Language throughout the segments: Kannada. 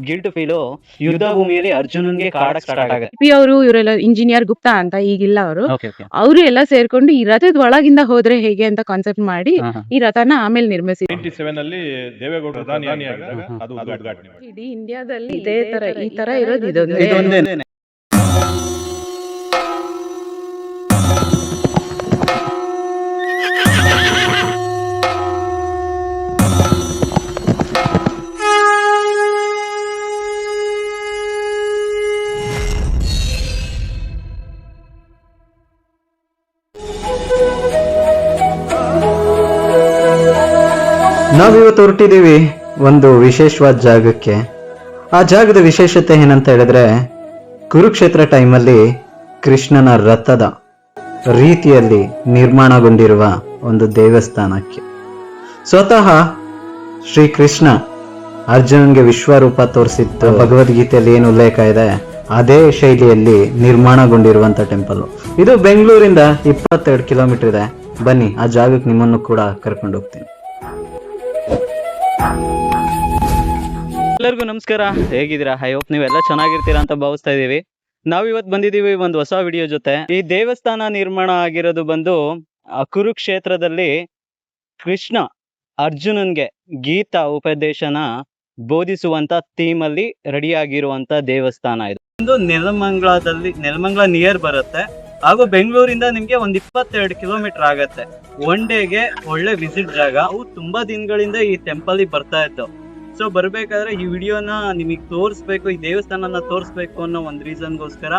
ಗಿಲ್ಟ್ ಫೀಲು ಯುದ್ಧ ಭೂಮಿಯಲ್ಲಿ ಅರ್ಜುನನ್ಗೆ ಕಾಡಕ್ ಸ್ಟಾರ್ಟ್ ಆಗುತ್ತೆ. ಪಿ ಅವರು ಇವರೆಲ್ಲ ಇಂಜಿನಿಯರ್ ಗುಪ್ತಾ ಅಂತ ಈಗಿಲ್ಲ ಅವರು ಓಕೆ ಓಕೆ ಅವರು ಎಲ್ಲ ಸೇರ್ಕೊಂಡು ಈ ರಥದ ಒಳಗಿಂದ ಹೋದ್ರೆ ಹೇಗೆ ಅಂತ ಕಾನ್ಸೆಪ್ಟ್ ಮಾಡಿ ಈ ರಥನ ಆಮೇಲೆ ನಿರ್ಮಿಸಿದ್ರು. 97 ಅಲ್ಲಿ ದೇವೇಗೌಡರು ಪ್ರಧಾನಿಯಾಗಿದ್ದಾಗ ಅದು ಉದ್ಘಾಟನೆ ಮಾಡಿ. ಇಡೀ ಇಂಡಿಯಾದಲ್ಲಿ ಇದೇ ತರ ಈ ತರ ಇರೋದು ಇದೊಂದೇ. ಇದೊಂದೇನೆ. ನಾವಿವತ್ತು ಹೊರಟಿದ್ದೀವಿ ಒಂದು ವಿಶೇಷವಾದ ಜಾಗಕ್ಕೆ. ಆ ಜಾಗದ ವಿಶೇಷತೆ ಏನಂತ ಹೇಳಿದ್ರೆ, ಕುರುಕ್ಷೇತ್ರ ಟೈಮಲ್ಲಿ ಕೃಷ್ಣನ ರಥದ ರೀತಿಯಲ್ಲಿ ನಿರ್ಮಾಣಗೊಂಡಿರುವ ಒಂದು ದೇವಸ್ಥಾನಕ್ಕೆ ಸ್ವತಃ ಶ್ರೀಕೃಷ್ಣ ಅರ್ಜುನನ್ಗೆ ವಿಶ್ವರೂಪ ತೋರಿಸಿದ್ದು ಭಗವದ್ಗೀತೆಯಲ್ಲಿ ಏನು ಉಲ್ಲೇಖ ಇದೆ ಅದೇ ಶೈಲಿಯಲ್ಲಿ ನಿರ್ಮಾಣಗೊಂಡಿರುವಂತ ಟೆಂಪಲ್. ಇದು ಬೆಂಗಳೂರಿಂದ 22 ಕಿಲೋಮೀಟರ್ ಇದೆ. ಬನ್ನಿ ಆ ಜಾಗಕ್ಕೆ ನಿಮ್ಮನ್ನು ಕೂಡ ಕರ್ಕೊಂಡು ಹೋಗ್ತೀನಿ. ಎಲ್ಲರಿಗೂ ನಮಸ್ಕಾರ, ಹೇಗಿದ್ದೀರಾ? ಐ ಹೋಪ್ ನೀವೆಲ್ಲ ಚೆನ್ನಾಗಿರ್ತೀರಾ ಅಂತ ಭಾವಿಸ್ತಾ ಇದೀವಿ. ನಾವಿವತ್ತು ಬಂದಿದ್ದೀವಿ ಒಂದು ಹೊಸ ವಿಡಿಯೋ ಜೊತೆ. ಈ ದೇವಸ್ಥಾನ ನಿರ್ಮಾಣ ಆಗಿರೋದು ಬಂದು ಕುರುಕ್ಷೇತ್ರದಲ್ಲಿ ಕೃಷ್ಣ ಅರ್ಜುನನ್ಗೆ ಗೀತಾ ಉಪದೇಶನ ಬೋಧಿಸುವಂತ ಥೀಮ್ ಅಲ್ಲಿ ರೆಡಿ ಆಗಿರುವಂತ ದೇವಸ್ಥಾನ ಇದು. ಒಂದು ನೆಲಮಂಗಲ ನಿಯರ್ ಬರುತ್ತೆ, ಹಾಗೂ ಬೆಂಗಳೂರಿಂದ ನಿಮ್ಗೆ ಒಂದ್ 22 ಕಿಲೋಮೀಟರ್ ಆಗತ್ತೆ. ಒನ್ ಡೇಗೆ ಒಳ್ಳೆ ವಿಸಿಟ್ ಜಾಗ. ಅವು ತುಂಬಾ ದಿನಗಳಿಂದ ಈ ಟೆಂಪಲ್ ಬರ್ತಾ ಇತ್ತು. ಸೊ ಬರ್ಬೇಕಾದ್ರೆ ಈ ವಿಡಿಯೋನ ನಿಮಗೆ ತೋರಿಸ್ಬೇಕು, ಈ ದೇವಸ್ಥಾನನ ತೋರಿಸ್ಬೇಕು ಅನ್ನೋ ಒಂದು ರೀಸನ್ಗೋಸ್ಕರ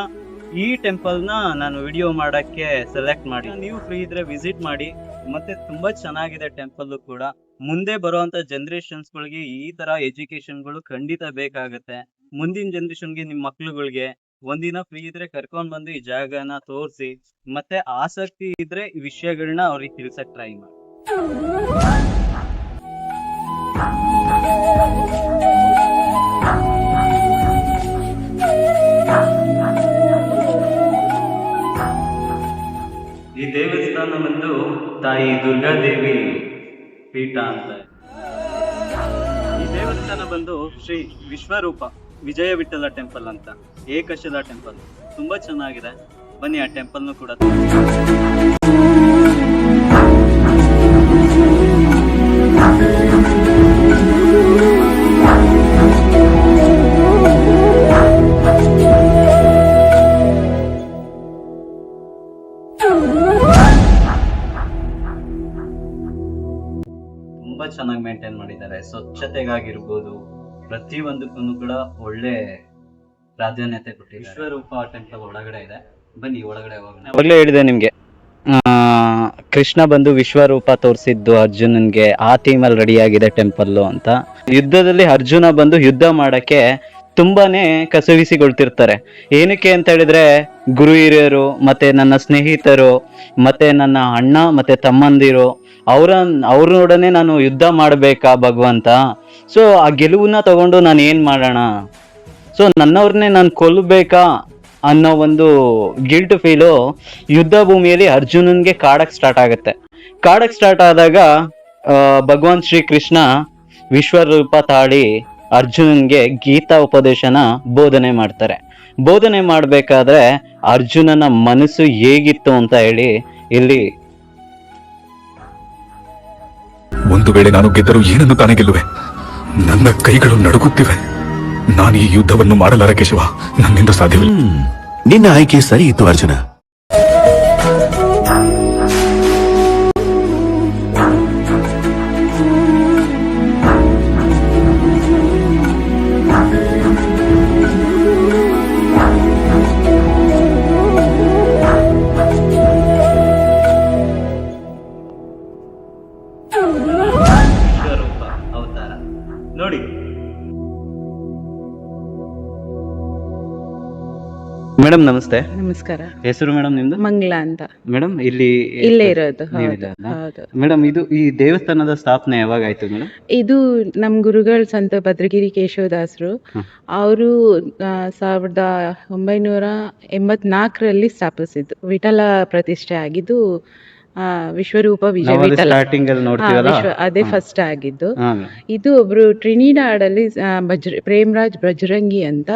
ಈ ಟೆಂಪಲ್ ನ ನಾನು ವಿಡಿಯೋ ಮಾಡಕ್ಕೆ ಸೆಲೆಕ್ಟ್ ಮಾಡಿ. ನೀವು ಫ್ರೀ ಇದ್ರೆ ವಿಸಿಟ್ ಮಾಡಿ. ಮತ್ತೆ ತುಂಬಾ ಚೆನ್ನಾಗಿದೆ ಟೆಂಪಲ್ ಕೂಡ. ಮುಂದೆ ಬರುವಂತ ಜನರೇಷನ್ಸ್ ಗಳಿಗೆ ಈ ತರ ಎಜುಕೇಶನ್ಗಳು ಖಂಡಿತ ಬೇಕಾಗತ್ತೆ. ಮುಂದಿನ ಜನರೇಷನ್ಗೆ ನಿಮ್ ಮಕ್ಳುಗಳಿಗೆ ಒಂದಿನ ಫ್ರೀ ಇದ್ರೆ ಕರ್ಕೊಂಡ್ ಬಂದು ಈ ಜಾಗನ ತೋರಿಸಿ, ಮತ್ತೆ ಆಸಕ್ತಿ ಇದ್ರೆ ಈ ವಿಷಯಗಳನ್ನ ಅವ್ರಿಗೆ ತಿಳ್ಸಕ್ ಟ್ರೈ ಮಾಡಿ. ಈ ದೇವಸ್ಥಾನ ಬಂದು ತಾಯಿ ದುರ್ಗಾದೇವಿ ಪೀಠ ಅಂತ. ಈ ದೇವಸ್ಥಾನ ಬಂದು ಶ್ರೀ ವಿಶ್ವರೂಪ ವಿಜಯ ವಿಠಲ ಟೆಂಪಲ್ ಅಂತ, ಏಕಶಿಲಾ ಟೆಂಪಲ್. ತುಂಬಾ ಚೆನ್ನಾಗಿದೆ. ಬನ್ನಿ ಆ ಟೆಂಪಲ್ನು ಕೂಡ ತುಂಬಾ ಚೆನ್ನಾಗಿ ಮೇಂಟೈನ್ ಮಾಡಿದ್ದಾರೆ. ಸ್ವಚ್ಛತೆಗಾಗಿರ್ಬೋದು, ಪ್ರತಿಯೊಂದಕ್ಕೂ ಕೂಡ ಒಳ್ಳೆ ಪ್ರಾಧಾನ್ಯತೆ ಕೊಟ್ಟಿದ್ದಾರೆ. ವಿಶ್ವರೂಪ ಟೆಂಪಲ್ ಒಳಗಡೆ ಇದೆ. ಬನ್ನಿ ಒಳಗಡೆ ಹೋಗೋಣ. ಅವಾಗಲೇ ಹೇಳಿದೆ ನಿಮ್ಗೆ, ಕೃಷ್ಣ ಬಂದು ವಿಶ್ವರೂಪ ತೋರಿಸಿದ್ದು ಅರ್ಜುನನ್ಗೆ, ಆ ಥೀಮಲ್ಲಿ ರೆಡಿ ಆಗಿದೆ ಟೆಂಪಲ್ ಅಂತ. ಯುದ್ಧದಲ್ಲಿ ಅರ್ಜುನ ಬಂದು ಯುದ್ಧ ಮಾಡಕ್ಕೆ ತುಂಬಾನೇ ಕಸವಿಸಿಗೊಳ್ತಿರ್ತಾರೆ. ಏನಕ್ಕೆ ಅಂತ ಹೇಳಿದ್ರೆ, ಗುರು ಹಿರಿಯರು ಮತ್ತೆ ನನ್ನ ಸ್ನೇಹಿತರು ಮತ್ತೆ ನನ್ನ ಅಣ್ಣ ಮತ್ತೆ ತಮ್ಮಂದಿರು ಅವ್ರನ್ನೊಡನೆ ನಾನು ಯುದ್ಧ ಮಾಡ್ಬೇಕಾ ಭಗವಂತ? ಸೊ ಆ ಗೆಲುವನ್ನ ತಗೊಂಡು ನಾನು ಏನ್ ಮಾಡೋಣ? ಸೊ ನನ್ನವ್ರನ್ನೇ ನಾನು ಕೊಲ್ಲಬೇಕಾ ಅನ್ನೋ ಒಂದು ಗಿಲ್ಟ್ ಫೀಲು ಯುದ್ಧ ಭೂಮಿಯಲ್ಲಿ ಅರ್ಜುನನ್ಗೆ ಕಾಡಕ್ ಸ್ಟಾರ್ಟ್ ಆಗುತ್ತೆ. ಕಾಡಕ್ ಸ್ಟಾರ್ಟ್ ಆದಾಗ ಭಗವಾನ್ ಶ್ರೀ ಕೃಷ್ಣ ವಿಶ್ವರೂಪ ತಾಳಿ ಅರ್ಜುನನ್ಗೆ ಗೀತಾ ಉಪದೇಶನ ಬೋಧನೆ ಮಾಡ್ತಾರೆ. ಬೋಧನೆ ಮಾಡ್ಬೇಕಾದ್ರೆ ಅರ್ಜುನನ ಮನಸ್ಸು ಹೇಗಿತ್ತು ಅಂತ ಹೇಳಿ ಇಲ್ಲಿ. ಒಂದು ವೇಳೆ ನಾನು ಗೆದ್ದರೂ ಏನನ್ನು ತಾನೇ ಗೆಲ್ಲುವೆ? ನನ್ನ ಕೈಗಳು ನಡುಗುತ್ತಿವೆ. ನಾನು ಈ ಯುದ್ಧವನ್ನು ಮಾಡಲಾರ ಕೇಶವ, ನನ್ನಿಂದ ಸಾಧ್ಯವಿಲ್ಲ. ನಿನ್ನ ಆಯ್ಕೆ ಸರಿ ಇತ್ತು ಅರ್ಜುನ. ವಿಶ್ವರೂಪ ಅವತಾರ ನೋಡಿ. ಮೇಡಮ್ ನಮಸ್ತೆ. ನಮಸ್ಕಾರ. ಹೆಸರು ಮೇಡಮ್ ನಿಮ್ದು? ಮಂಗ್ಲಾ ಅಂತ. ಮೇಡಮ್ ಇಲ್ಲೇ ಇರೋದು. ಹೌದು. ಮೇಡಮ್ ಇದು ಈ ದೇವಸ್ಥಾನದ ಸ್ಥಾಪನೆ ಯಾವಾಗ ಆಯ್ತು ಮೇಡಮ್? ಇದು ನಮ್ ಗುರುಗಳು ಸಂತ ಭದ್ರಗಿರಿ ಕೇಶವದಾಸರು. ಅವರು 1984ರಲ್ಲಿ ಸ್ಥಾಪಿಸಿದ್ದು. ವಿಠಲ ಪ್ರತಿಷ್ಠೆ ಆಗಿದ್ದು ವಿಶ್ವರೂಪ ವಿಜಯ ವಿಠಲ ಸ್ಟಾರ್ಟಿಂಗ್ ಅಲ್ಲಿ ನೋಡ್ತೀವಲ್ಲ ಅದೇ ಫಸ್ಟ್ ಆಗಿದ್ದು. ಹಾ ಇದು ಒಬ್ರು ಟ್ರಿನಿಡಾಡಲ್ಲಿ ಪ್ರೇಮ್ರಾಜ್ ಬಜರಂಗಿ ಅಂತ,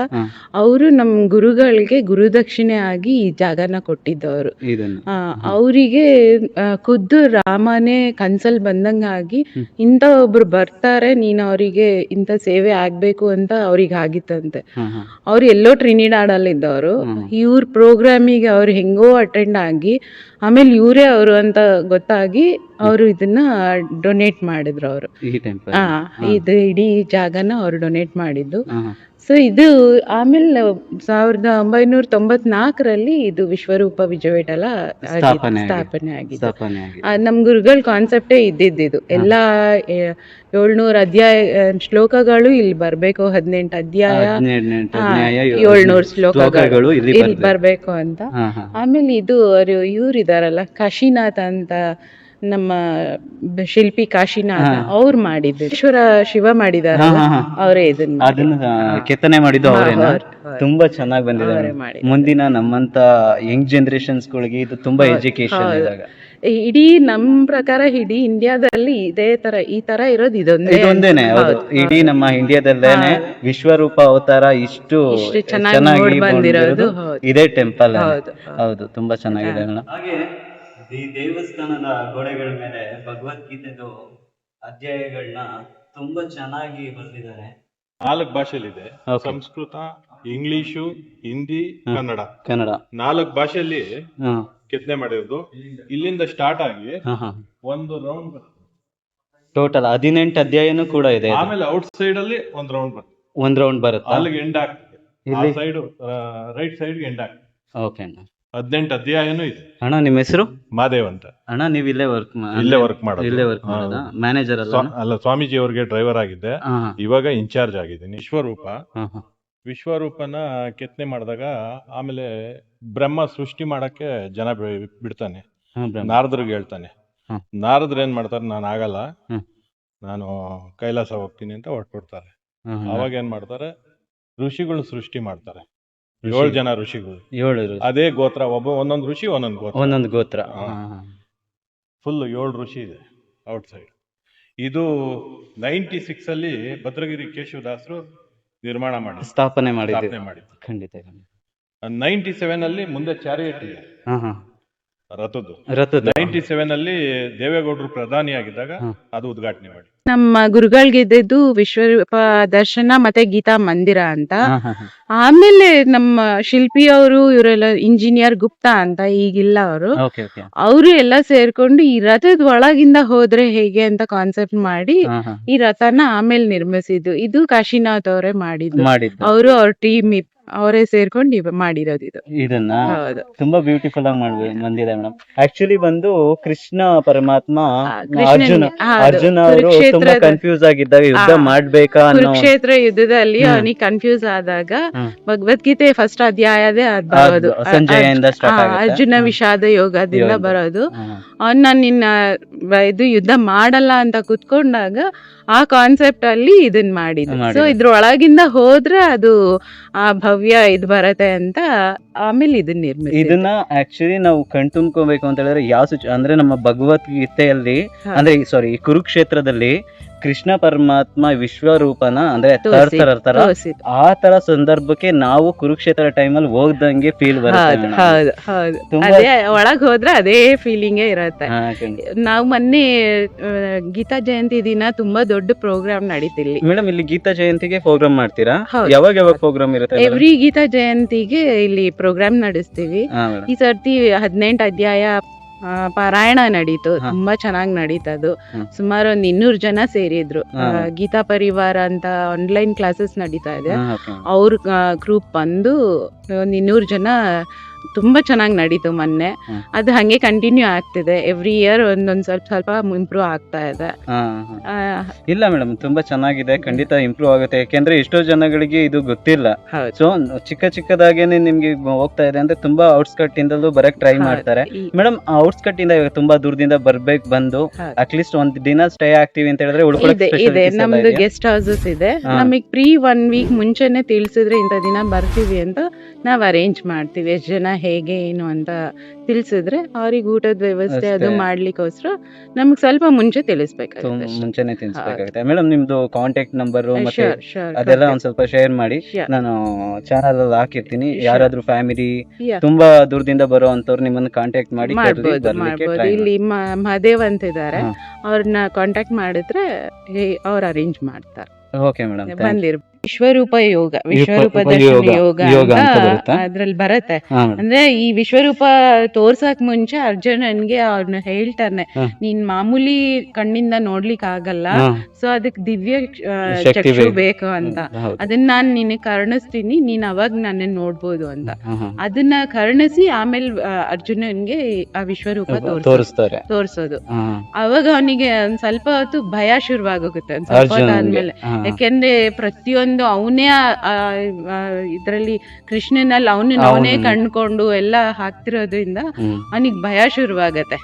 ಅವರು ನಮ್ ಗುರುಗಳಿಗೆ ಗುರುದಕ್ಷಿಣೆ ಆಗಿ ಈ ಜಾಗನ ಕೊಟ್ಟಿದ್ದವರು. ಇದನ್ನು ಅವರಿಗೆ ಖುದ್ದು ರಾಮನೇ ಕನ್ಸಲ್ ಬಂದಂಗಾಗಿ ಇಂಥ ಒಬ್ರು ಬರ್ತಾರೆ, ನೀನ್ ಅವರಿಗೆ ಇಂಥ ಸೇವೆ ಆಗ್ಬೇಕು ಅಂತ ಅವ್ರಿಗೆ ಆಗಿತ್ತಂತೆ. ಅವ್ರು ಎಲ್ಲೋ ಟ್ರಿನಿಡಾಡಲ್ಲಿ ಇದ್ದವರು, ಇವ್ರ ಪ್ರೋಗ್ರಾಮಿಗೆ ಅವ್ರು ಹೆಂಗೋ ಅಟೆಂಡ್ ಆಗಿ ಆಮೇಲೆ ಇವರೇ ಅವರು ಅಂತ ಗೊತ್ತಾಗಿ ಅವರು ಇದನ್ನ ಡೊನೇಟ್ ಮಾಡಿದ್ರು. ಅವರು ಈ ಟೆಂಪಲ್ ಇದು ಇಡೀ ಜಾಗನ ಅವ್ರು ಡೊನೇಟ್ ಮಾಡಿದ್ದು. ಸೊ ಇದು ಆಮೇಲೆ 1994ರಲ್ಲಿ ಇದು ವಿಶ್ವರೂಪ ವಿಜಯವಿಠಲ ಸ್ಥಾಪನೆ ಆಗಿದೆ. ನಮ್ ಗುರುಗಳ ಕಾನ್ಸೆಪ್ಟೇ ಇದ್ದಿದ್ದು ಎಲ್ಲಾ 700 ಅಧ್ಯಾಯ ಶ್ಲೋಕಗಳು ಇಲ್ಲಿ ಬರ್ಬೇಕು, 18 ಅಧ್ಯಾಯ 700 ಶ್ಲೋಕಗಳು ಇಲ್ಲಿ ಬರ್ಬೇಕು ಅಂತ. ಆಮೇಲೆ ಇದು ಇವ್ರಿದಾರಲ್ಲ ಕಾಶಿನಾಥ್ ಅಂತ, ನಮ್ಮ ಶಿಲ್ಪಿ ಕಾಶಿನಾಥ ಅವ್ರು ಮಾಡಿದ್ದು, ಶಿವ ಮಾಡಿದಾರ ಅವರೇ ಅದನ್ನ ಕೆತ್ತನೆ ಮಾಡಿದ್ದು ಅವರೇನಾ? ತುಂಬಾ ಚೆನ್ನಾಗಿ ಬಂದಿದೆ. ಮುಂದಿನ ನಮ್ಮಂತ ಯಂಗ್ ಜನರೇಷನ್ಸ್ ಗಳಿಗೆ ಇದು ತುಂಬಾ ಎಜುಕೇಶನ್ ಇದಾಗ. ಇಡೀ ನಮ್ ಪ್ರಕಾರ ಇಡೀ ಇಂಡಿಯಾದಲ್ಲಿ ಈ ತರ ಇರೋದು ಇದೊಂದೇನೆ. ಇಡೀ ನಮ್ಮ ಇಂಡಿಯಾದಲ್ಲೇನೆ ವಿಶ್ವರೂಪ ಅವತಾರ ಇಷ್ಟು ಚೆನ್ನಾಗಿ ಬಂದಿರೋದು ಇದೇ ಟೆಂಪಲ್. ಹೌದು, ತುಂಬಾ ಚೆನ್ನಾಗಿದೆ. ಹಾಗೆ ಈ ದೇವಸ್ಥಾನದ ಗೋಡೆಗಳ ಮೇಲೆ ಭಗವದ್ಗೀತೆದು ಅಧ್ಯಾಯಗಳನ್ನ ತುಂಬಾ ಚೆನ್ನಾಗಿ ಬರೆದಿದ್ದಾರೆ. 4 ಭಾಷೆಯಲ್ಲಿದೆ, ಸಂಸ್ಕೃತ, ಇಂಗ್ಲಿಷು, ಹಿಂದಿ, ಕನ್ನಡ. 4 ಭಾಷೆಯಲ್ಲಿ ಕೆತ್ತನೆ ಮಾಡಿರೋದು. ಇಲ್ಲಿಂದ ಸ್ಟಾರ್ಟ್ ಆಗಿ ಒಂದು ರೌಂಡ್ ಬರುತ್ತೆ. ಟೋಟಲ್ 18 ಅಧ್ಯಾಯನೂ ಕೂಡ ಇದೆ. ಆಮೇಲೆ ಔಟ್ ಸೈಡ್ ಅಲ್ಲಿ ಒಂದು ರೌಂಡ್ ಬರುತ್ತೆ. ಒಂದ್ ರೌಂಡ್ ಬರುತ್ತೆ, ಅಲ್ಲಿಗೆ ಎಂಡ್ ಆಗ್ತದೆ. ಸೈಡ್ ರೈಟ್ ಸೈಡ್ ಎಂಡ್ ಆಗ್ತದೆ. ಓಕೆ ಅಣ್ಣ, 18 ಅಧ್ಯಾಯನೂ ಇದೆ. ಅಣ್ಣ ನಿಮ್ಮ ಹೆಸರು? ಮಾದೇವ್ ಅಂತ. ಅಣ್ಣ ನೀವು ಇಲ್ಲೇ ವರ್ಕ್ ಮಾಡೋದಾ? ಮ್ಯಾನೇಜರ್ ಅಲ್ಲ, ಸ್ವಾಮೀಜಿ ಅವ್ರಿಗೆ ಡ್ರೈವರ್ ಆಗಿದ್ದೆ, ಇವಾಗ ಇನ್ಚಾರ್ಜ್ ಆಗಿದ್ದೀನಿ. ವಿಶ್ವರೂಪನ ಕೆತ್ತನೆ ಮಾಡಿದಾಗ ಆಮೇಲೆ ಬ್ರಹ್ಮ ಸೃಷ್ಟಿ ಮಾಡಕ್ಕೆ ಜನ ಬಿಡ್ತಾನೆ, ನಾರದ್ರಿಗೆ ಹೇಳ್ತಾನೆ. ನಾರದ್ರು ಏನ್ ಮಾಡ್ತಾರೆ, ನಾನು ಆಗಲ್ಲ, ನಾನು ಕೈಲಾಸ ಹೋಗ್ತೀನಿ ಅಂತ ಹೊರಟ್ಬಿಡ್ತಾರೆ. ಅವಾಗ ಏನ್ ಮಾಡ್ತಾರೆ, ಋಷಿಗಳು ಸೃಷ್ಟಿ ಮಾಡ್ತಾರೆ. 7 ಜನ ಋಷಿಗಳು, 7 ಅದೇ ಗೋತ್ರ, ಒಂದೊಂದು ಋಷಿ ಒಂದೊಂದು ಗೋತ್ರ. ಫುಲ್ 7 ಋಷಿ ಇದೆ ಔಟ್ ಸೈಡ್. ಇದು 96 ಅಲ್ಲಿ ಭದ್ರಗಿರಿ ಕೇಶವದಾಸರು ನಿರ್ಮಾಣ ಮಾಡಿ ಸ್ಥಾಪನೆ ಮಾಡಿದ್ರು. ಖಂಡಿತ. 97 ಅಲ್ಲಿ ಮುಂದೆ ಚಾರಿಯಟ್ ಇದೆ ರಥದ್ದು. 97 ಅಲ್ಲಿ ದೇವೇಗೌಡರು ಪ್ರಧಾನಿ ಆಗಿದ್ದಾಗ ಅದು ಉದ್ಘಾಟನೆ ಮಾಡಿ. ನಮ್ಮ ಗುರುಗಳಿಗಿದ್ದು ವಿಶ್ವರೂಪ ದರ್ಶನ ಮತ್ತೆ ಗೀತಾ ಮಂದಿರ ಅಂತ. ಆಮೇಲೆ ನಮ್ಮ ಶಿಲ್ಪಿ ಅವರು ಇವರೆಲ್ಲ ಇಂಜಿನಿಯರ್ ಗುಪ್ತಾ ಅಂತ, ಈಗಿಲ್ಲ ಅವರು ಎಲ್ಲ ಸೇರ್ಕೊಂಡು ಈ ರಥದ ಒಳಗಿಂದ ಹೋದ್ರೆ ಹೇಗೆ ಅಂತ ಕಾನ್ಸೆಪ್ಟ್ ಮಾಡಿ ಈ ರಥನ ಆಮೇಲೆ ನಿರ್ಮಿಸಿದ್ದು. ಇದು ಕಾಶಿನಾಥ್ ಅವರೇ ಮಾಡಿದ್ದು. ಅವರು ಅವ್ರ ಟೀಮ್ ಅವರೇ ಸೇರ್ಕೊಂಡು ಮಾಡಿರೋದು ಇದನ್ನ. ತುಂಬಾ ಬ್ಯೂಟಿಫುಲ್ ಆಗಿ ಬಂದಿದೆ ಮೇಡಮ್. ಆಕ್ಚುಲಿ ಬಂದು ಕೃಷ್ಣ ಪರಮಾತ್ಮ ಅರ್ಜುನ ಅವರು ತುಂಬಾ ಕನ್ಫ್ಯೂಸ್ ಆಗಿದ್ದಾಗ ಯುದ್ಧ ಮಾಡ್ಬೇಕಾ ಕುರುಕ್ಷೇತ್ರ ಯುದ್ಧದಲ್ಲಿ ಅವನಿಗೆ ಕನ್ಫ್ಯೂಸ್ ಆದಾಗ ಭಗವದ್ಗೀತೆ ಫಸ್ಟ್ ಅಧ್ಯಾಯದೇ ಅದ್ ಬರೋದು, ಅರ್ಜುನ ವಿಷಾದ ಯೋಗದಿಂದ ಬರೋದು. ಅವನ್ನ ನಿನ್ನ ಇದು ಯುದ್ಧ ಮಾಡಲ್ಲ ಅಂತ ಕುತ್ಕೊಂಡಾಗ ಆ ಕಾನ್ಸೆಪ್ಟ್ ಅಲ್ಲಿ ಇದನ್ ಮಾಡಿದ್ರು. ಸೊ ಇದ್ರೊಳಗಿಂದ ಹೋದ್ರೆ ಅದು ಆ ಭವ್ಯ ಇದು ಬರತ್ತೆ ಅಂತ ಆಮೇಲೆ ಇದನ್ನ ನಿರ್ಮಿಸಿ. ಇದನ್ನ ಆಕ್ಚುಲಿ ನಾವು ಕಣ್ತುಂಬ್ಕೋಬೇಕು ಅಂತ ಹೇಳಿದ್ರೆ ಯಾವ ಅಂದ್ರೆ ನಮ್ಮ ಭಗವದ್ಗೀತೆಯಲ್ಲಿ ಅಂದ್ರೆ ಸಾರಿ ಕುರುಕ್ಷೇತ್ರದಲ್ಲಿ ಕೃಷ್ಣ ಪರಮಾತ್ಮ ವಿಶ್ವರೂಪನ ಅಂದ್ರೆ ತರ್ತಾರ, ಆ ತರ ಸಂದರ್ಭಕ್ಕೆ ನಾವು ಕುರುಕ್ಷೇತ್ರ ಟೈಮಲ್ಲಿ ಹೋಗ್ದಂಗೆ ಫೀಲ್ ಬರುತ್ತೆ. ಅದೇ ಒಳಗ್ ಹೋದ್ರೆ ಅದೇ ಫೀಲಿಂಗೇ ಇರತ್ತೆ. ನಾವು ಮೊನ್ನೆ ಗೀತಾ ಜಯಂತಿ ದಿನ ತುಂಬಾ ದೊಡ್ಡ ಪ್ರೋಗ್ರಾಮ್ ನಡೀತಿಲ್ಲಿ. ಮೇಡಮ್ ಇಲ್ಲಿ ಗೀತಾ ಜಯಂತಿಗೆ ಪ್ರೋಗ್ರಾಮ್ ಮಾಡ್ತೀರಾ? ಯಾವಾಗ ಪ್ರೋಗ್ರಾಮ್ ಇರುತ್ತೆ? ಎವ್ರಿ ಗೀತಾ ಜಯಂತಿಗೆ ಇಲ್ಲಿ ಪ್ರೋಗ್ರಾಮ್ ನಡೆಸ್ತೀವಿ. ಈ ಸರ್ತಿ 18 ಅಧ್ಯಾಯ ಪಾರಾಯಣ ನಡೀತು, ತುಂಬಾ ಚೆನ್ನಾಗಿ ನಡೀತದು. ಸುಮಾರು 200 ಜನ ಸೇರಿದ್ರು. ಗೀತಾ ಪರಿವಾರ ಅಂತ ಆನ್ಲೈನ್ ಕ್ಲಾಸಸ್ ನಡೀತಾ ಇದೆ, ಅವ್ರ ಗ್ರೂಪ್ ಬಂದು 200 ಜನ. ತುಂಬಾ ಚೆನ್ನಾಗಿ ನಡೀತು ಮೊನ್ನೆ. ಅದು ಹಂಗೆ ಕಂಟಿನ್ಯೂ ಆಗ್ತಿದೆ. ಎವ್ರಿ ಇಯರ್ ಒಂದೊಂದ್ ಸ್ವಲ್ಪ ಇಂಪ್ರೂವ್ ಆಗ್ತಾ ಇದೆ. ಇಲ್ಲ ಮೇಡಮ್, ತುಂಬಾ ಚೆನ್ನಾಗಿದೆ, ಖಂಡಿತ ಇಂಪ್ರೂವ್ ಆಗುತ್ತೆ. ಯಾಕೆಂದ್ರೆ ಎಷ್ಟೋ ಜನಗಳಿಗೆ ಇದು ಗೊತ್ತಿಲ್ಲ. ಸೊ ಚಿಕ್ಕದಾಗೇನೆ ನಿಮ್ಗೆ ಹೋಗ್ತಾ ಇದೆ ಅಂದ್ರೆ ತುಂಬಾ ಔಟ್ಸ್ಕಟ್ ಇಂದಲೂ ಬರಕ್ ಟ್ರೈ ಮಾಡ್ತಾರೆ. ಮೇಡಮ್ ಔಟ್ಸ್ಕಟ್ ಇಂದ ತುಂಬಾ ದೂರದಿಂದ ಬರ್ಬೇಕು, ಬಂದು ಅಟ್ಲೀಸ್ಟ್ ಒಂದ್ ದಿನ ಸ್ಟೇ ಆಗ್ತೀವಿ ಅಂತ ಹೇಳಿದ್ರೆ ಇದೆ. ನಮ್ದು ಗೆಸ್ಟ್ ಹೌಸಸ್ ಇದೆ. ನಮಗ್ ಪ್ರೀ 1 ವೀಕ್ ಮುಂಚೆನೆ ತಿಳಿಸಿದ್ರೆ ಇಂಥ ದಿನ ಬರ್ತೀವಿ ಅಂತ ನಾವ್ ಅರೇಂಜ್ ಮಾಡ್ತೀವಿ. ಎಷ್ಟ್ ಜನ ಜನ ಹೇಗೆ ಏನು ಅಂತ ತಿಳಿಸಿದ್ರೆ ಅವ್ರಿಗೆ ಊಟದ ವ್ಯವಸ್ಥೆ ಅದು ಅಷ್ಟೇ. ಮಾಡ್ಲಿಕ್ಕೋಸ್ಕರ ನಮ್ಗೆ ಸ್ವಲ್ಪ ಮುಂಚೆ ತಿಳಿಸ್ಬೇಕಾಗುತ್ತೆ ಅಷ್ಟೇ. ಮುಂಚೆನೆ ತಿಳಿಸ್ಬೇಕಾಗುತ್ತೆ. ಮೇಡಮ್ ನಿಮ್ದು ಕಾಂಟ್ಯಾಕ್ಟ್ ನಂಬರ್ ಮತ್ತೆ Sure, sure, ಅದೆಲ್ಲ contact. ಒಂದ್ ಸ್ವಲ್ಪ ಶೇರ್ ಮಾಡಿ. Sure. ನಾನು ಚಾನಲ್ ಅಲ್ಲಿ ಹಾಕಿರ್ತೀನಿ. Sure. ಯಾರಾದ್ರೂ ಫ್ಯಾಮಿಲಿ Yeah. ತುಂಬಾ ದೂರದಿಂದ ಬರೋ ಅಂತವ್ರು ನಿಮ್ಮನ್ನ ಕಾಂಟ್ಯಾಕ್ಟ್ ಮಾಡಿ ಮಾಡ್ಬೋದು ಇಲ್ಲಿ ಮಹದೇವ್ ಅಂತ ಇದ್ದಾರೆ, ಹಾ. ಅವ್ರನ್ನ ಕಾಂಟ್ಯಾಕ್ಟ್ ಮಾಡಿದ್ರೆ ಅವ್ರು ಅರೇಂಜ್ ಮಾಡ್ತಾರೆ. ಓಕೆ ಮೇಡಮ್, ಬಂದಿರ್ ವಿಶ್ವರೂಪ ಯೋಗ, ವಿಶ್ವರೂಪ ಯೋಗ, ದರ್ಶನ ಯೋಗ ಯೋಗ ಅಂತ ಅಂತ ಬರುತ್ತಾ? ಅದ್ರಲ್ಲಿ ಬರತ್ತೆ. ಅಂದ್ರೆ ಈ ವಿಶ್ವರೂಪ ತೋರ್ಸಕ್ ಮುಂಚೆ ಅರ್ಜುನನ್ಗೆ ಅವ್ರನ್ನ ಹೇಳ್ತಾನೆ, ಹಾ. ನೀನ್ ಮಾಮೂಲಿ ಕಣ್ಣಿಂದ ನೋಡ್ಲಿಕ್ ಆಗಲ್ಲ, ಸೊ ಅದಕ್ ದಿವ್ಯ ಶಕ್ತಿ ಚಕ್ಷು ಬೇಕು. ಬೇಕು ಅಂತ. ಅದನ್ನ ನಾನ್ ನಿನಗ್ ಕರ್ಣಿಸ್ತೀನಿ, ನೀನ್ ಅವಾಗ ನನ್ನ ನೋಡ್ಬೋದು ಅಂತ. ಅದನ್ನ ಕರ್ಣಿಸಿ ಆಮೇಲೆ ಅರ್ಜುನನ್ಗೆ ಆ ವಿಶ್ವರೂಪ ತೋರಿಸ್ತಾರೆ. ತೋರ್ಸೋದು. ಅವಾಗ ಅವನಿಗೆ ಒಂದ್ ಸ್ವಲ್ಪ ಹೊತ್ತು ಭಯ ಶುರುವಾಗೋಗುತ್ತೆ ಒಂದ್ ಸ್ವಲ್ಪ ಹೊತ್ತು ಆದ್ಮೇಲೆ. ಯಾಕೆಂದ್ರೆ ಪ್ರತಿಯೊಂದು ಅವನೇ ಇದ್ರಲ್ಲಿ ಕೃಷ್ಣನಲ್ಲಿ ಅವನೇ ಕಂಡ್ಕೊಂಡು ಎಲ್ಲ ಹಾಕ್ತಿರೋದ್ರಿಂದ ಅವನಿಗೆ ಭಯ ಶುರುವಾಗತ್ತೆ.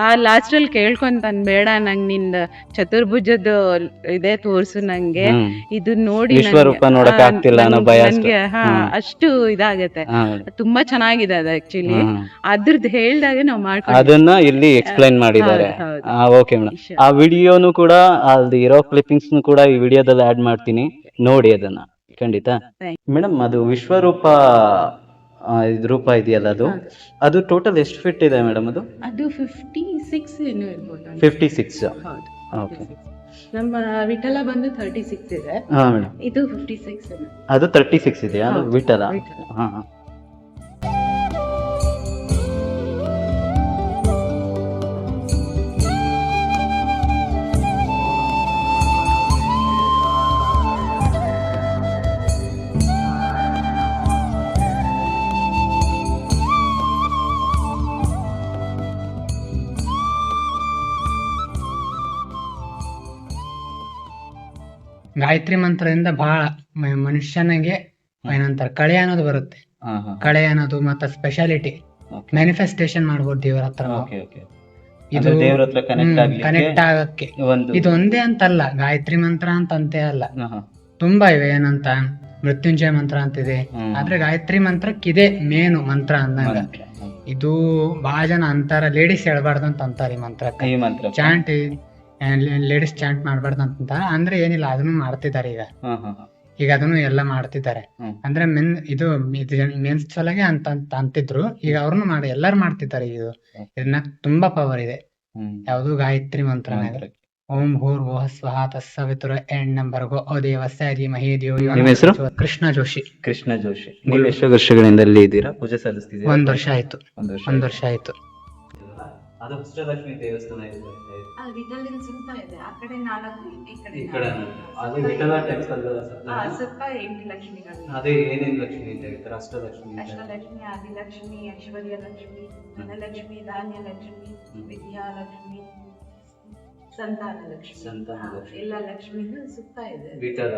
ಆ ಲಾಸ್ಟ್ ಅಲ್ಲಿ ಕೇಳ್ಕೊಂತಾನ, ಬೇಡ ನಂಗ್ ನಿಂದ ಚತುರ್ಭುಜದ ಇದೇ ತೋರ್ಸು, ನಂಗೆ ಇದು ನೋಡಿ ವಿಶ್ವರೂಪ ನೋಡಕ್ ಆಗ್ತಿಲ್ಲ ಅನ್ನೋ ಭಯ ನನ್ಗೆ ಅಷ್ಟು ಇದಾಗತ್ತೆ. ತುಂಬಾ ಚೆನ್ನಾಗಿದೆ ಅದು ಆಕ್ಚುಲಿ. ಅದ್ರದ್ದು ಹೇಳ್ದಾಗ ನಾವು ಮಾಡ್ಕೊಂಡು ಅದನ್ನ ಇಲ್ಲಿ ಎಕ್ಸ್ಪ್ಲೈನ್ ಮಾಡಿದ್ದಾರೆ. ಓಕೆ ಮೇಡಮ್, ಆ ವಿಡಿಯೋನು ಕೂಡ ಅಲ್ಲಿ ಇರೋ ಕ್ಲಿಪ್ಪಿಂಗ್ಸ್ ಕೂಡ ಈ ವಿಡಿಯೋದಲ್ಲಿ ಆಡ್ ಮಾಡ್ತೀನಿ, ನೋಡಿ ಅದನ್ನ ಖಂಡಿತ. ಮೇಡಮ್, ಅದು ವಿಶ್ವರೂಪ ಇದು ರೂಪ ಇದೆಯಲ್ಲ, ಅದು ಟೋಟಲ್ ಎಷ್ಟು ಫಿಟ್ ಇದೆ ಮೇಡಮ್? ಅದು 56 ಏನೋ ಇರ್ಬೋದು. 56. ಹೌದು. ಓಕೆ. ನಮ್ಮ ವಿಠಲ ಬಂದು 36 ಇದೆ. ಹಾ ಮೇಡಮ್, ಇದು 56 ಇದೆ. ಅದು 36 ಇದೆಯಾ? ಅದು ವಿಠಲ. ಹಾ. ಗಾಯತ್ರಿ ಮಂತ್ರದಿಂದ ಬಹಳ ಮನುಷ್ಯನಿಗೆ ಏನಂತಾರೆ, ಕಳೆ ಅನ್ನೋದು ಬರುತ್ತೆ. ಕಳೆ ಅನ್ನೋದು ಮತ್ತೆ ಸ್ಪೆಷಾಲಿಟಿ ಮ್ಯಾನಿಫೆಸ್ಟೇಷನ್ ಮಾಡ್ಬೋದು ದೇವರ ಹತ್ರ. ಇದು ಕನೆಕ್ಟ್ ಆಗಕ್ಕೆ ಇದು ಒಂದೇ ಅಂತಲ್ಲ, ಗಾಯತ್ರಿ ಮಂತ್ರ ಅಂತ ಅಂತೆ ಅಲ್ಲ, ತುಂಬಾ ಇವೆ. ಏನಂತ ಮೃತ್ಯುಂಜಯ ಮಂತ್ರ ಅಂತಿದೆ, ಆದ್ರೆ ಗಾಯತ್ರಿ ಮಂತ್ರಕ್ಕಿದೆ ಮೇನು ಮಂತ್ರ ಅಂದಾಗ. ಇದು ಬಹಳ ಜನ ಅಂತಾರ, ಲೇಡೀಸ್ ಹೇಳ್ಬಾರ್ದು ಅಂತ ಅಂತಾರೆ ಈ ಮಂತ್ರಕ್ಕೆ. ಚಾಂಟ್ ಲೇಡೀಸ್ ಚಾಂಟ್ ಮಾಡ್ಬಾರ್ದು ಅಂತ ಅಂದ್ರೆ ಏನಿಲ್ಲ, ಅದನ್ನು ಮಾಡ್ತಿದ್ದಾರೆ ಈಗ ಅದನ್ನು ಎಲ್ಲ ಮಾಡ್ತಿದ್ದಾರೆ. ಅಂದ್ರೆ ಇದು ಮೆನ್ಸ್ ಸಲಗೆ ಅಂತ ಅಂತಿದ್ರು, ಈಗ ಅವ್ರನ್ನು ಎಲ್ಲಾರು ಮಾಡ್ತಿದ್ದಾರೆ. ಇದನ್ನ ತುಂಬಾ ಪವರ್ ಇದೆ. ಯಾವುದು ಗಾಯತ್ರಿ ಮಂತ್ರ. ಓಂ ಭೂರ್ಭುವಃ ಸ್ವಃ ತತ್ಸವಿತುರ್ ಎಣ್ಣಂಬರ್ಗೋ ಅದೇವಸ್ಯ ಧೀಮಹಿ ಧಿಯೋ ಯೋ ನಃ ಪ್ರಚೋದಯಾತ್. ಕೃಷ್ಣ ಜೋಶಿ. ಕೃಷ್ಣ ಜೋಶಿ. ನೀವು ಎಷ್ಟು ವರ್ಷಗಳಿಂದ ಇಲ್ಲಿ ಇದ್ದೀರಾ? ಪೂಜೆ ಸಲ್ಲಿಸ್ತಿದ್ದೀರಾ? 1 ವರ್ಷ ಆಯ್ತು. 1 ವರ್ಷ ಆಯ್ತು. ಅದು ಅಷ್ಟಲಕ್ಷ್ಮಿ ದೇವಸ್ಥಾನ ಇದೆ. ಇದೆ ಆ ಕಡೆ 4, ಈ ಈ ಕಡೆ ಅದು ವಿಠಲ ಟೆಂಪಲ್ ಸ್ವಲ್ಪ 8 ಲಕ್ಷ್ಮಿಗಳು. ಅದೇ ಏನೇನು ಲಕ್ಷ್ಮಿ ಅಂತ ಹೇಳ್ತಾರೆ? ಅಷ್ಟಲಕ್ಷ್ಮಿ, ಅಷ್ಟಲಕ್ಷ್ಮಿ, ಆದಿಲಕ್ಷ್ಮಿ, ಐಶ್ವರ್ಯ ಲಕ್ಷ್ಮಿ, ಧನಲಕ್ಷ್ಮಿ, ಧಾನ್ಯಲಕ್ಷ್ಮಿ, ವಿದ್ಯಾಲಕ್ಷ್ಮಿ, ಸಂತಾನ ಲಕ್ಷ್ಮಿ, ಎಲ್ಲ ಲಕ್ಷ್ಮಿನೂ ಸುತ್ತ ಇದೆ ವಿಠಲ.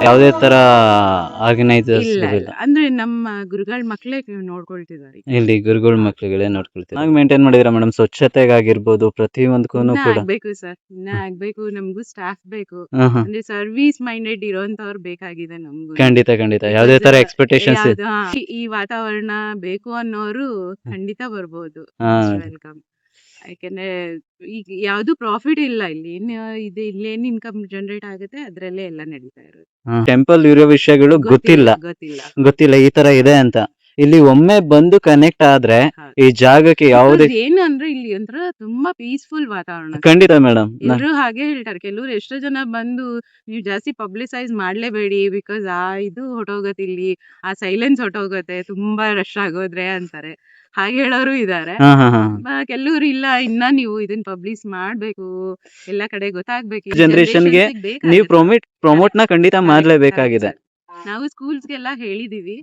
ಯಾವುದೇ ತರ ಆರ್ಗನೈಸರ್ಸ್ ಇಲ್ಲ, ಅಂದ್ರೆ ನಮ್ಮ ಗುರುಗಳ ಮಕ್ಕಳೇ ನೋಡ್ಕೊಳ್ತಿದ್ದಾರೆ. ಇಲ್ಲಿ ಗುರುಗಳ ಮಕ್ಕಳುಗಳೇ ನೋಡ್ಕೊಳ್ತೀವಿ. ನಾವು ಮೇಂಟೈನ್ ಮಾಡಿದ್ರೆ ಮೇಡಮ್, ಸ್ವಚ್ಛತೆಗಾಗಿರ್ಬೋದು ಪ್ರತಿಯೊಂದಕ್ಕೂ ಕೂಡ ಆಗ್ಬೇಕು ಸರ್, ಇನ್ನ ಆಗ್ಬೇಕು. ನಮಗೂ ಸ್ಟಾಫ್ ಬೇಕು, ಅಂದ್ರೆ ಸರ್ವಿಸ್ ಮೈಂಡೆಡ್ ಇರೋಂತವ್ರು ಬೇಕಾಗಿದೆ ನಮ್ಗೂ. ಖಂಡಿತ ಯಾವುದೇ ತರ ಎಕ್ಸ್ಪೆಕ್ಟೇಷನ್ಸ್ ಈ ವಾತಾವರಣ ಬೇಕು ಅನ್ನೋರು ಖಂಡಿತ ಬರ್ಬೋದು. ವೆಲ್ಕಮ್. ಯಾಕೆಂದ್ರೆ ಈಗ ಯಾವ್ದು ಪ್ರಾಫಿಟ್ ಇಲ್ಲ ಇಲ್ಲಿ, ಇಲ್ಲೇನ್ ಇನ್ಕಮ್ ಜನರೇಟ್ ಆಗುತ್ತೆ ಅದ್ರಲ್ಲೇ ಎಲ್ಲ ನಡೀತಾ ಇರೋದು. ಟೆಂಪಲ್ ಇರೋ ವಿಷಯಗಳು ಗೊತ್ತಿಲ್ಲ ಈ ತರ ಇದೆ ಅಂತ. ಇಲ್ಲಿ ಒಮ್ಮೆ ಬಂದು ಕನೆಕ್ಟ್ ಆದ್ರೆ ಈ ಜಾಗಕ್ಕೆ ಯಾವುದೇ ಏನು ಅಂದ್ರೆ ಇಲ್ಲಿ ಒಂಥರ ತುಂಬಾ ಪೀಸ್ಫುಲ್ ವಾತಾವರಣ. ಖಂಡಿತ ಮೇಡಮ್, ಎಲ್ಲರೂ ಹಾಗೆ ಹೇಳ್ತಾರೆ. ಕೆಲವ್ರು ಎಷ್ಟೋ ಜನ ಬಂದು ನೀವು ಜಾಸ್ತಿ ಪಬ್ಲಿಸೈಸ್ ಮಾಡ್ಲೇಬೇಡಿ, ಬಿಕಾಸ್ ಇದು ಹೊಟ್ಟೋಗತ್ತೆ, ಇಲ್ಲಿ ಆ ಸೈಲೆನ್ಸ್ ಹೊಟ್ಟೋಗತ್ತೆ ತುಂಬಾ ರಶ್ ಆಗೋದ್ರೆ ಅಂತಾರೆ. ಹಾಗೆ ಹೇಳೋರು ಇದಾರೆ. ಕೆಲವ್ರು ಇಲ್ಲ, ಇನ್ನ ನೀವು ಇದನ್ನ ಪಬ್ಲಿಷ್ ಮಾಡ್ಬೇಕು, ಎಲ್ಲಾ ಕಡೆ ಗೊತ್ತಾಗ್ಬೇಕು. ಜನರೇಷನ್ಗೆ ನೀವು ಪ್ರಮೋಟ್ ನ ಖಂಡಿತ ಮಾಡ್ಲೇಬೇಕಾಗಿದೆ. ನಾವು ಸ್ಕೂಲ್ಸ್ಗೆಲ್ಲ ಹೇಳಿದೀವಿ,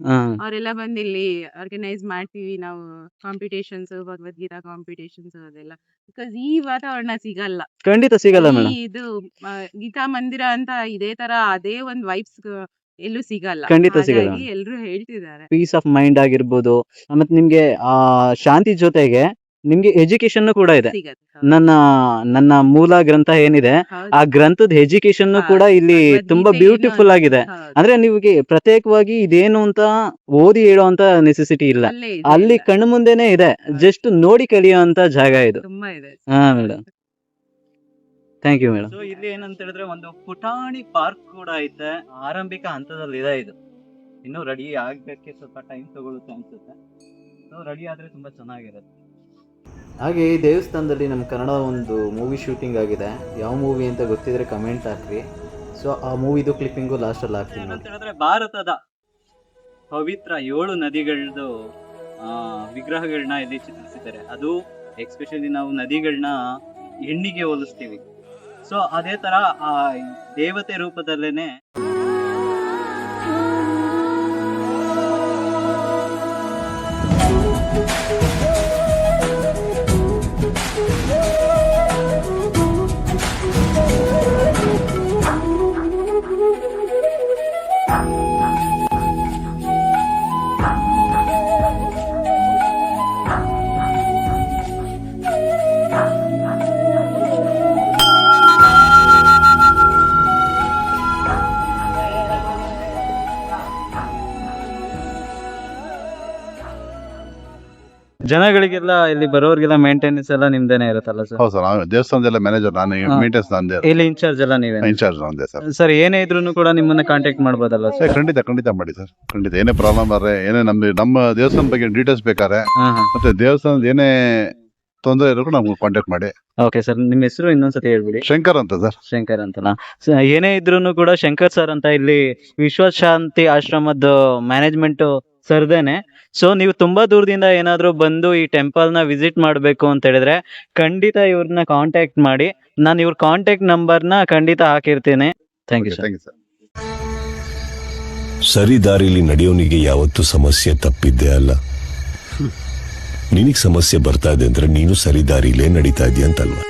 ಅವರೆಲ್ಲ ಬಂದು ಇಲ್ಲಿ ಆರ್ಗನೈಸ್ ಮಾಡ್ತೀವಿ ನಾವು ಕಾಂಪಿಟೇಷನ್ಸ್, ಭಗವದ್ಗೀತಾ ಕಾಂಪಿಟೇಷನ್ಸ್ ಅದೆಲ್ಲ. ಬಿಕಾಸ್ ಈ ವಾತಾವರಣ ಸಿಗಲ್ಲ. ಖಂಡಿತ ಸಿಗಲ್ಲ ಈ ಮೇಡಮ್. ಇದು ಗೀತಾ ಮಂದಿರ ಅಂತ ಇದೇ ತರ ಅದೇ ಒಂದ್ ವೈಬ್ಸ್ ಎಲ್ಲೂ ಸಿಗಲ್ಲ. ಖಂಡಿತ ಸಿಗಲ್ಲ. ಹಾಗಾಗಿ ಎಲ್ರು ಹೇಳ್ತಿದ್ದಾರೆ. ಪೀಸ್ ಆಫ್ ಮೈಂಡ್ ಆಗಿರ್ಬೋದು, ಮತ್ತೆ ನಿಮ್ಗೆ ಆ ಶಾಂತಿ ಜೊತೆಗೆ ನಿಮ್ಗೆ ಎಜುಕೇಶನ್ ಕೂಡ ಇದೆ. ಸಿಗತ್ತೆ. ನನ್ನ ಮೂಲ ಗ್ರಂಥ ಏನಿದೆ ಆ ಗ್ರಂಥದ ಎಜುಕೇಶನ್ ಕೂಡ ಇಲ್ಲಿ ತುಂಬಾ ಬ್ಯೂಟಿಫುಲ್ ಆಗಿದೆ. ಅಂದ್ರೆ ನಿಮಗೆ ಪ್ರತ್ಯೇಕವಾಗಿ ಇದೇನು ಅಂತ ಓದಿ ಹೇಳುವಂತ ನೆಸೆಸಿಟಿ ಇಲ್ಲ, ಅಲ್ಲಿ ಕಣ್ಣು ಮುಂದೆನೆ ಇದೆ, ಜಸ್ಟ್ ನೋಡಿ ಕಲಿಯುವಂತ ಜಾಗ ಇದು. ತುಂಬಾ ಇದೆ. ಹಾ madam, thank you madam. So ಇಲ್ಲಿ ಏನಂತ ಹೇಳಿದ್ರೆ ಒಂದು ಪುಟಾಣಿ ಪಾರ್ಕ್ ಕೂಡ ಐತೆ, ಆರಂಭಿಕ ಹಂತದಲ್ಲಿ ಇದೆ ಇದು. ಇನ್ನು ರೆಡಿ ಆಗ್ಲಿಕ್ಕೆ ಸ್ವಲ್ಪ ಟೈಮ್ ತಗೊಳುತ್ತೆ ಅನ್ಸುತ್ತೆ. ಸೊ ರೆಡಿ ಆದ್ರೆ ತುಂಬಾ ಚೆನ್ನಾಗಿರುತ್ತೆ. ಹಾಗೆ ಈ ದೇವಸ್ಥಾನದಲ್ಲಿ ನಮ್ಮ ಕನ್ನಡ ಒಂದು ಮೂವಿ ಶೂಟಿಂಗ್ ಆಗಿದೆ. ಯಾವ ಮೂವಿ ಅಂತ ಗೊತ್ತಿದ್ರೆ ಕಮೆಂಟ್ ಹಾಕ್ರಿ. ಸೊ ಆ ಮೂವಿದು ಕ್ಲಿಪ್ಪಿಂಗು ಲಾಸ್ಟಲ್ಲಿ ಹಾಕ್ತೀನಿ ಏನಂತ ಹೇಳಿದ್ರೆ ಭಾರತದ ಪವಿತ್ರ 7 ನದಿಗಳದ್ದು ವಿಗ್ರಹಗಳನ್ನ ಇಲ್ಲಿ ಚಿತ್ರಿಸಿದ್ದಾರೆ. ಅದು ಎಕ್ಸ್ಪೆಷಲಿ ನಾವು ನದಿಗಳನ್ನ ಹೆಣ್ಣಿಗೆ ಹೋಲಿಸ್ತೀವಿ. ಸೊ ಅದೇ ತರ ಆ ದೇವತೆ ರೂಪದಲ್ಲೇನೆ ಜನಗಳಿಗೆಲ್ಲ ಇಲ್ಲಿ ಬರೋರಿಗೆಲ್ಲ ಮೇಂಟೆನೆನ್ಸ್ ಎಲ್ಲ ನಿಮ್ದೇನೆ ಇರುತ್ತಲ್ಲ ಸರ್? ಹೌದು ಸರ್, ನಾವು ದೇವಸ್ಥಾನದೆಲ್ಲ ಮ್ಯಾನೇಜರ್, ನಾನು ಮೇಂಟೆನೆನ್ಸ್ ನಂದೇ, ಇಲ್ಲಿ ಇನ್ಚಾರ್ಜ್ ಎಲ್ಲ ನೀವೇ? ಇನ್ಚಾರ್ಜ್ ನಂದೇ ಸರ್. ಸರ್ ಏನೇ ಇದ್ರು ಕೂಡ ನಿಮ್ಮನ್ನ ಕಾಂಟ್ಯಾಕ್ಟ್ ಮಾಡ್ಬೋದಲ್ಲ ಸರ್? ಖಂಡಿತ ಮಾಡಿ ಸರ್, ಖಂಡಿತ. ಏನೇ ಪ್ರಾಬ್ಲಮ್ ಬರ್ರೆ, ಏನೇ ನಮ್ಮ ದೇವಸ್ಥಾನ ಬಗ್ಗೆ ಡೀಟೇಲ್ಸ್ ಬೇಕಾರೆ, ಮತ್ತೆ ದೇವಸ್ಥಾನದ ಏನೇ ತೊಂದರೆ ಇರೋ ನಮ್ಗೆ ಕಾಂಟ್ಯಾಕ್ಟ್ ಮಾಡಿ. ಓಕೆ ಸರ್, ನಿಮ್ಮ ಹೆಸರು ಇನ್ನೊಂದ್ಸತಿ ಹೇಳ್ಬಿಡಿ. ಶಂಕರ್ ಅಂತ ಸರ್. ಶಂಕರ್ ಅಂತನಾ? ಏನೇ ಇದ್ರು ಕೂಡ ಶಂಕರ್ ಸರ್ ಅಂತ ಇಲ್ಲಿ ವಿಶ್ವಶಾಂತಿ ಆಶ್ರಮದ ಮ್ಯಾನೇಜ್ಮೆಂಟ್ ಸರ್ದೇನೆ. ಸೊ ನೀವು ತುಂಬಾ ದೂರದಿಂದ ಏನಾದ್ರು ಬಂದು ಈ ಟೆಂಪಲ್ ನ ವಿಸಿಟ್ ಮಾಡ್ಬೇಕು ಅಂತ ಹೇಳಿದ್ರೆ ಖಂಡಿತ ಇವ್ರನ್ನ ಕಾಂಟ್ಯಾಕ್ಟ್ ಮಾಡಿ. ನಾನು ಇವ್ರ ಕಾಂಟ್ಯಾಕ್ಟ್ ನಂಬರ್ನ ಖಂಡಿತ ಹಾಕಿರ್ತೀನಿ. Thank you sir. Thank you sir. ಸರಿ ದಾರಿಲಿ ನಡೆಯೋನಿಗೆ ಯಾವತ್ತೂ ಸಮಸ್ಯೆ ತಪ್ಪಿದ್ದೇ ಅಲ್ಲ. ನಿನಗೆ ಸಮಸ್ಯೆ ಬರ್ತಾ ಇದೆ ಅಂದ್ರೆ ನೀನು ಸರಿ ದಾರಿಲೇ ನಡೀತಾ ಇದೆಯಾ ಅಂತಲ್ವಾ?